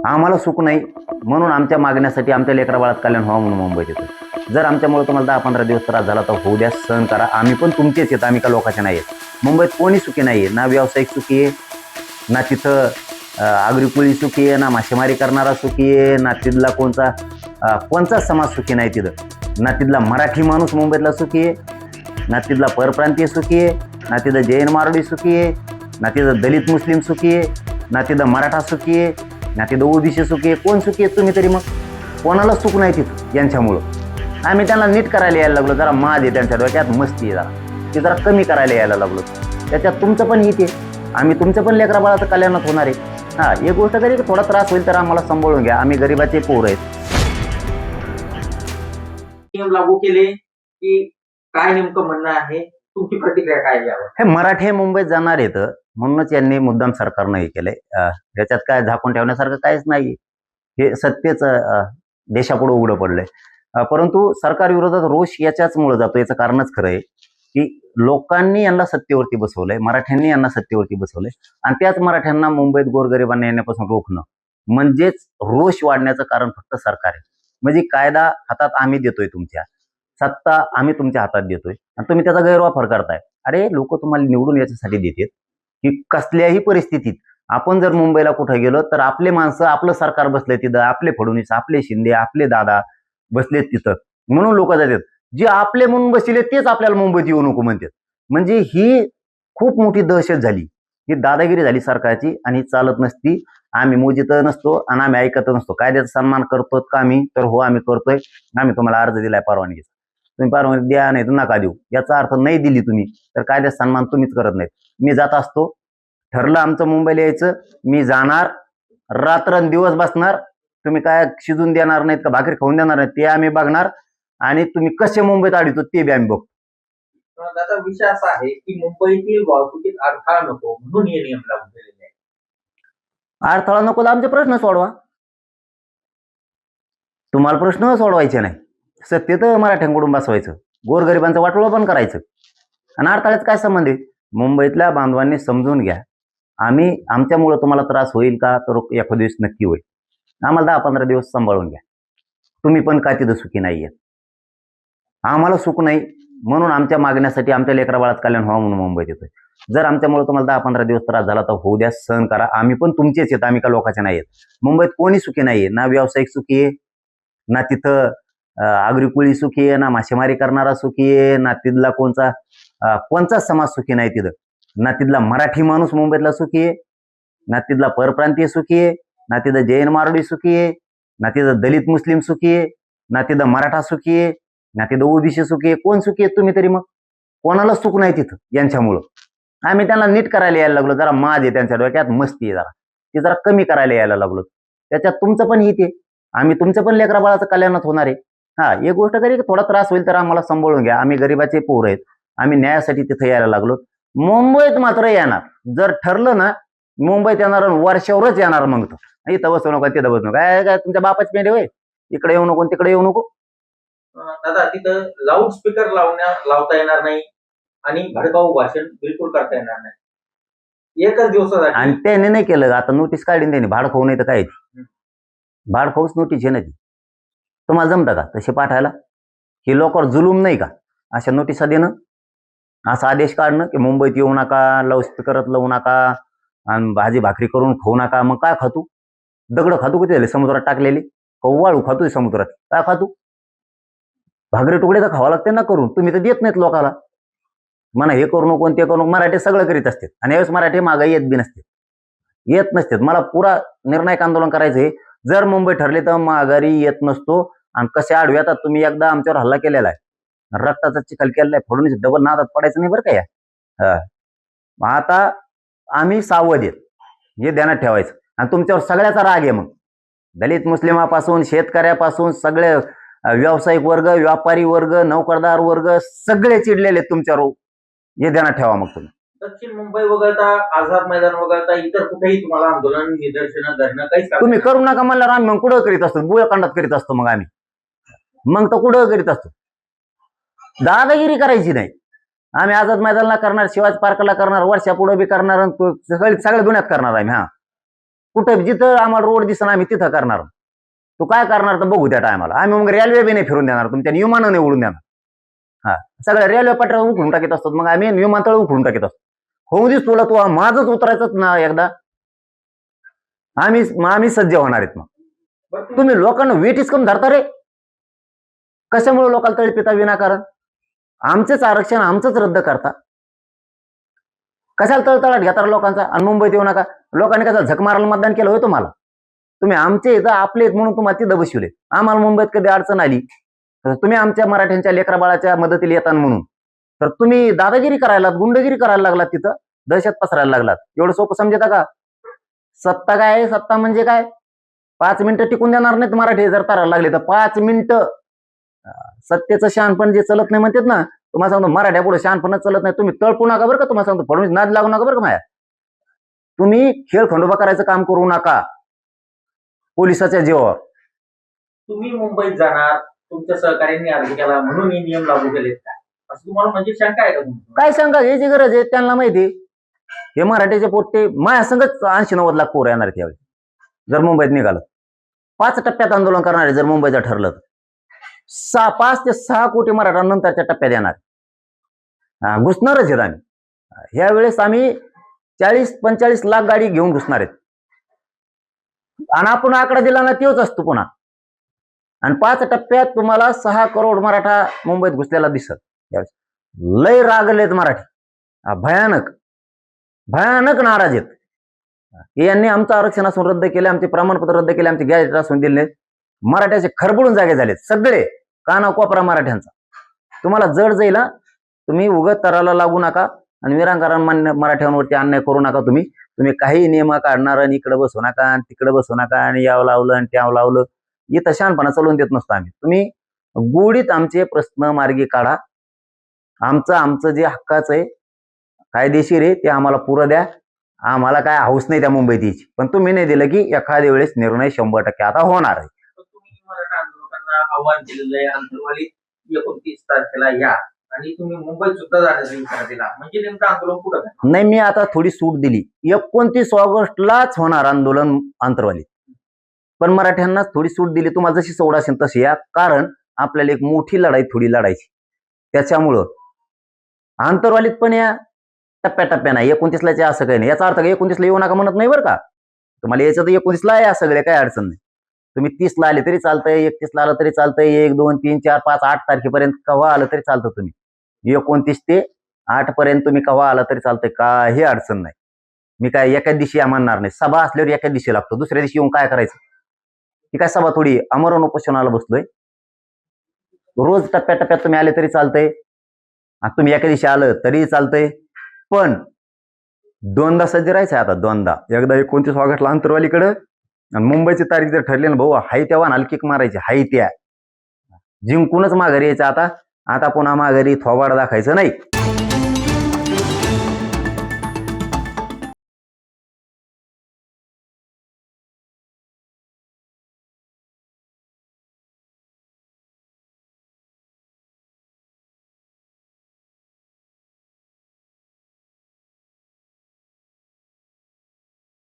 आम्हाला सुख नाही म्हणून आमच्या मागण्यासाठी आमच्या लेकराबाळात कल्याण व्हावं म्हणून मुंबईत येतो. जर आमच्यामुळे तुम्हाला 10-15 दिवस त्रास झाला तर होऊ द्या, सहन करा. आम्ही पण तुमचेच आहेत, आम्ही का लोकांचे नाही आहेत. मुंबईत कोणी सुखी नाही आहे, ना व्यावसायिक सुखी आहे, ना तिथं आगरी सुखी आहे, ना मासेमारी करणारा सुखी आहे, ना तिथला कोणचाच समाज सुखी नाही तिथं. ना तिथला मराठी माणूस मुंबईतला सुखी आहे, ना तिथला परप्रांतीय सुखी आहे, ना तिथं जैन मारडी सुखी आहे, ना तिथं दलित मुस्लिम सुखी आहे, ना तिथं मराठा सुखी आहे, ना तिथं ओबीसी सुखी आहे. कोण सुखी आहेत तुम्ही तरी? मग कोणाला सुख नाही तिथं यांच्यामुळं. आम्ही त्यांना नीट करायला यायला लागलो, जरा माज आहे त्यांच्या डोक्यात, मस्ती आहे जरा, ते जरा कमी करायला यायला लागलो. त्याच्यात तुमचं पण हित आहे, आम्ही तुमचं पण लेकराबाळाचं कल्याणात होणार आहे. हा, एक गोष्ट तरी थोडा त्रास होईल तर आम्हाला सांभाळून घ्या, आम्ही गरीबाचे पोर आहेत. नियम लागू केले की काय नेमकं म्हणणं आहे, तुमची प्रतिक्रिया काय यावर? हे मराठे मुंबईत जाणार आहेत म्हणूनच यांनी मुद्दाम सरकारनं हे केलंय. याच्यात काय झाकून ठेवण्यासारखं काहीच नाही. हे सत्तेच देशापुढे उघडं पडलंय. परंतु सरकार विरोधात रोष याच्याचमुळे जातो. याचं कारणच खरं आहे की लोकांनी यांना सत्तेवरती बसवलंय, मराठ्यांनी यांना सत्तेवरती बसवलंय आणि त्याच मराठ्यांना मुंबईत गोरगरिबांना येण्यापासून रोखणं म्हणजेच रोष वाढण्याचं कारण फक्त सरकार आहे. म्हणजे कायदा हातात आम्ही देतोय, तुमच्या सत्ता आम्ही तुमच्या हातात देतोय आणि तुम्ही त्याचा गैरवापर करताय. अरे, लोक तुम्हाला निवडून याच्यासाठी देतात की कसल्याही परिस्थितीत आपण जर मुंबईला कुठे गेलो तर आपले माणसं, आपलं सरकार बसले तिथं, आपले फडणवीस, आपले शिंदे, आपले दादा बसलेत तिथं, म्हणून लोक जातात. जे आपले म्हणून बसले तेच आपल्याला मुंबईत येऊ नको म्हणतात. म्हणजे ही खूप मोठी दहशत झाली, ही दादागिरी झाली सरकारची आणि ही चालत नसती. आम्ही मोजित नसतो आणि आम्ही ऐकत नसतो. कायद्याचा सन्मान करतो का आम्ही? तर हो, आम्ही करतोय. आम्ही तुम्हाला अर्ज दिलाय परवानगीचा, तुम्ही परवानगी द्या, नाही तर नका देऊ. याचा अर्थ नाही दिली तुम्ही तर कायद्याचा सन्मान तुम्हीच करत नाहीत. मी जात असतो, ठरलं आमचं मुंबईला यायचं, मी जाणार, रात्रंदिवस बसणार. तुम्ही काय शिजून देणार नाहीत का भाकरी खाऊन देणार नाहीत ते आम्ही बघणार आणि तुम्ही कसे मुंबईत अडवतो ते बी आम्ही बघतो. त्याचा विषय असा आहे की मुंबईतील वाहतुकीत अडथळा नको म्हणून हे नियम लागू केलेले आहे. अडथळा नको तर आमचे प्रश्न सोडवा. तुम्हाला प्रश्न सोडवायचे नाही, सत्तेत मराठ्यांकडून बसवायचं, गोरगरिबांचं वाटोळं पण करायचं आणि अडथळ्यात काय संबंध आहे? मुंबईतल्या बांधवांनी समजून घ्या, आमच्यामुळे तुम्हाला त्रास होईल का? तर एखाद्या दिवस नक्की होईल. आम्हाला 10-15 दिवस सांभाळून घ्या. तुम्ही पण काय तिथं सुखी नाहीये. आम्हाला सुख नाही म्हणून आमच्या मागण्यासाठी आमच्या लेकराबाळात कल्याण व्हावं म्हणून मुंबईत येतोय. जर आमच्यामुळे तुम्हाला 10-15 दिवस त्रास झाला तर होऊ द्या, सहन करा. आम्ही पण तुमचेच आहेत, आम्ही का लोकांचे नाही आहेत. मुंबईत कोणी सुखी नाहीये, ना व्यावसायिक सुखी आहे, ना तिथं आगरी सुखी आहे, ना मासेमारी करणारा सुखी आहे, ना तिथला कोणचाच समाज सुखी नाही तिथं. ना तिथला मराठी माणूस मुंबईतला सुखी आहे, ना तिथला परप्रांतीय सुखी आहे, ना तिथं जैन मारडी सुखी आहे, ना तिथं दलित मुस्लिम सुखी आहे, ना तिथं मराठा सुखी आहे, ना तिथं ओबीसी सुखी आहे. कोण सुखी आहेत तुम्ही तरी? मग कोणाला सुख नाही तिथं यांच्यामुळं. आम्ही त्यांना नीट करायला यायला लागलो, जरा माज आहे त्यांच्या डोक्यात, मस्ती आहे जरा, ती जरा कमी करायला यायला लागलो. त्याच्यात तुमचं पण हित आहे, आम्ही तुमचं पण लेकराबाळाचं कल्याणात होणार आहे. हा, एक गोष्ट तरी थोडा त्रास होईल तर आम्हाला सांभाळून घ्या, आम्ही गरीबाचे पोर आहेत. आम्ही न्यायासाठी तिथे यायला लागलो. मुंबईत मात्र येणार, जर ठरलं ना मुंबईत येणार वर्षावरच येणार. मग तर इथं बसू नका, तिथं बसू नका, काय तुमच्या बापाच पेंडे होय, इकडे येऊ नको तिकडे येऊ नको. दादा, तिथं लाऊड स्पीकर लावता येणार नाही आणि भडकाऊ भाषण बिलकुल करता येणार नाही एकच दिवसासाठी. आणि त्याने नाही केलं, आता नोटीस काढीन त्याने. भाड खाऊ नाही तर काय, भाड खाऊच नोटीस आहे ना ती. तुम्हाला जमतं का तसे पाठायला? हे लोकांवर जुलूम नाही का अशा नोटिसा देणं, असा आदेश काढणं की मुंबईत येऊ नका, लाऊडस्पीकरच लावू नका आणि भाजी भाकरी करून खाऊ नका? मग काय खातू? दगड खातू किती झाले समुद्रात टाकलेली? कव्वाळू खातोय समुद्रात, काय खातू? भाकरी तुकडे तर खावा लागते ना करून. तुम्ही तर देत नाहीत लोकाला. म्हणा हे करू नको ते करू नको. मराठी सगळं करीत असते आणि यावेळेस मराठी मागे येत बी नसते, येत नसते. मला पुरा निर्णायक आंदोलन करायचंय. जर मुंबई ठरली तर माघारी येत नसतो. आणि कसे आडवे येतात, तुम्ही एकदा आमच्यावर हल्ला केलेला आहे, रक्ताचा चिखल केलेला आहे, फडणवीस डबल नादात पडायचं नाही बरं का या. आता आम्ही सावध आहेत, हे ध्यानात ठेवायचं. आणि तुमच्यावर सगळ्याचा राग आहे. मग दलित मुस्लिमापासून शेतकऱ्यापासून सगळे व्यावसायिक वर्ग, व्यापारी वर्ग, नोकरदार वर्ग सगळे चिडलेले आहेत तुमच्यावर, हे ध्यानात ठेवा. मग तुम्ही दक्षिण मुंबई वगळता, आझाद मैदान वगळता इतर कुठेही तुम्हाला आंदोलन, निदर्शनं धरणं काहीच तुम्ही करू नका म्हणल्यावर आम्ही मग कुठं करीत असतो? बुळकांडात करीत असतो मग आम्ही. मग तर कुठं करीत असतो? दादागिरी करायची नाही. आम्ही आझाद मैदानला करणार, शिवाजी पार्कला करणार, वर्षा पुढे बी करणार, सगळ्या दुनियात करणार आम्ही. हा, कुठं जिथं आम्हाला रोड दिसणार आम्ही तिथं करणार. तू काय करणार तर बघू त्या टायमाला. आम्ही मग रेल्वे बी नाही फिरून देणार, तुमच्या विमानं नाही उडून देणार. हा, सगळ्या रेल्वे पटऱ्या उखडून टाकीत असतात, मग आम्ही विमानतळ उखडून टाकीत असतो. होऊ दिस तुला, तू माझंच उतरायचंच ना एकदा. आम्ही सज्ज होणार आहेत. मग बरं तुम्ही लोकांना वेटीस कम धरता रे. कशामुळे लोकांना तळपिता विनाकारण? आमचेच आरक्षण आमचंच रद्द करता. कशाला तळतळाट घेता लोकांचा? आणि मुंबईत येऊ नका. लोकांनी कसा झक मारायला मतदान केलं होय तुम्हाला? तुम्ही आमचे इथं आपले आहेत म्हणून तुम्हाला तिथं बसवले. आम्हाला मुंबईत कधी अडचण आली तर तुम्ही आमच्या मराठ्यांच्या लेकरा बाळाच्या मदतीला येतात म्हणून तर तुम्ही दादागिरी करायला, गुंडगिरी करायला लागलात, तिथं दहशत पसरायला लागलात. एवढं सोपं समजता का? सत्ता काय आहे? सत्ता म्हणजे काय? 5 मिनिटं टिकून देणार नाहीत मराठी जर करायला लागले तर. 5 मिनिटं सत्तेचं शहाणपण जे चलत नाही म्हणतात ना, तुम्हाला सांगतो मराठ्या पुढे शहाणपणच चलत नाही. तुम्ही तळपू नका बरं का. तुम्हाला सांगतो फडणवीस नाद लागू नका बरं का माया. तुम्ही खेळ खंडोबा करायचं काम करू नका पोलिसाच्या जीवावर. तुम्ही मुंबईत जाणार, तुमच्या सहकार्यांनी अर्ज केला म्हणून हे नियम लागू केलेत काय, असं तुम्हाला म्हणजे शंका आहे का तुमची? काय सांगा, याची गरज आहे? त्यांना माहिती हे मराठीचे पोट्टे माझ्या संगच 80-90 लाख पोरं येणार त्यावेळी जर मुंबईत निघालं. 5 टप्प्यात आंदोलन करणार आहे जर मुंबईचं ठरलं तर. 5 ते 6 कोटी मराठा नंतरच्या टप्प्यात येणार. घुसणारच आहेत आम्ही. ह्यावेळेस आम्ही 40-45 लाख गाडी घेऊन घुसणार आहेत. आणि आपण आकडा दिला ना तोच असतो पुन्हा. आणि 5 टप्प्यात तुम्हाला 6 करोड मराठा मुंबईत घुसलेला दिसत. लय रागलेत मराठी, भयानक भयानक नाराज आहेत. यांनी आमचं आरक्षण असून रद्द केले, आमचे प्रमाणपत्र रद्द केले, आमचे गॅजेट असून दिले. मराठ्याचे खरबडून जागे झालेत सगळे, काना कोपरा मराठ्यांचा. तुम्हाला जड जाईल. तुम्ही उगत तराला लागू नका आणि विरांगारां मराठ्यांवरती अन्याय करू नका. तुम्ही काही नियम काढणार आणि इकडे बसू नका आणि तिकडे बसू नका आणि यावं लावलं आणि त्यावं लावलं. इथं शहाणपणा चालवून देत नसतो आम्ही. तुम्ही गोडीत आमचे प्रश्न मार्गी काढा. आमचं जे हक्काचं आहे कायदेशीर आहे ते आम्हाला पुरं द्या. आम्हाला काय हाऊस नाही त्या मुंबईत यायची. पण तुम्ही नाही दिलं की एखाद्या वेळेस निर्णय 100% आता होणार आहे. तुम्ही मराठा आंदोलकांना आव्हान केलेलं आहे अंतरवालीत 29 तारखेला या आणि तुम्ही मुंबईत सुद्धा जाण्याचा विचार दिला, म्हणजे नेमकं आंदोलन कुठं काय? नाही, मी आता थोडी सूट दिली. 29 ऑगस्टलाच होणार आंदोलन अंतरवालीत. पण मराठ्यांनाच थोडी सूट दिली. तुम्हाला जशी सवड असेल तशी या. कारण आपल्याला एक मोठी लढाई थोडी लढायची. त्याच्यामुळं आंतरवालीत पण या टप्प्याटप्प्यानं. 29ला असं काही नाही. याचा अर्थ काय 29ला येऊ नका म्हणत नाही बरं का. तुम्हाला याचं तर 29ला या सगळे, काही अडचण नाही. तुम्ही 30ला आले तरी चालतंय, 31ला आलं तरी चालतंय, 1, 2, 3, 4, 5, 8 तारखेपर्यंत केव्हा आलं तरी चालतं. तुम्ही 29 ते 8 पर्यंत तुम्ही केव्हा आला तरी चालतंय, काही अडचण नाही. मी काय एका दिवशी म्हणणार नाही. सभा असल्यावर एका दिवशी लागतो, दुसऱ्या दिवशी येऊन काय करायचं? ही काय सभा थोडी अमरण उपोषणाला बसलोय. रोज टप्प्याटप्प्यात तुम्ही आले तरी चालतंय, तुम्ही एका दिवशी आलं तरी चालतंय. पण 2दा सज्ज राहायचं आता. 2दा, एकदा 29 ऑगस्टला अंतरवालीकडं आणि मुंबईची तारीख जर ठरली ना भाऊ, हाय तेव्हा हलकीक मारायची, हाय त्या जिंकूनच माघारी यायचं. आता पुन्हा माघारी थोबाड दाखायचं नाही.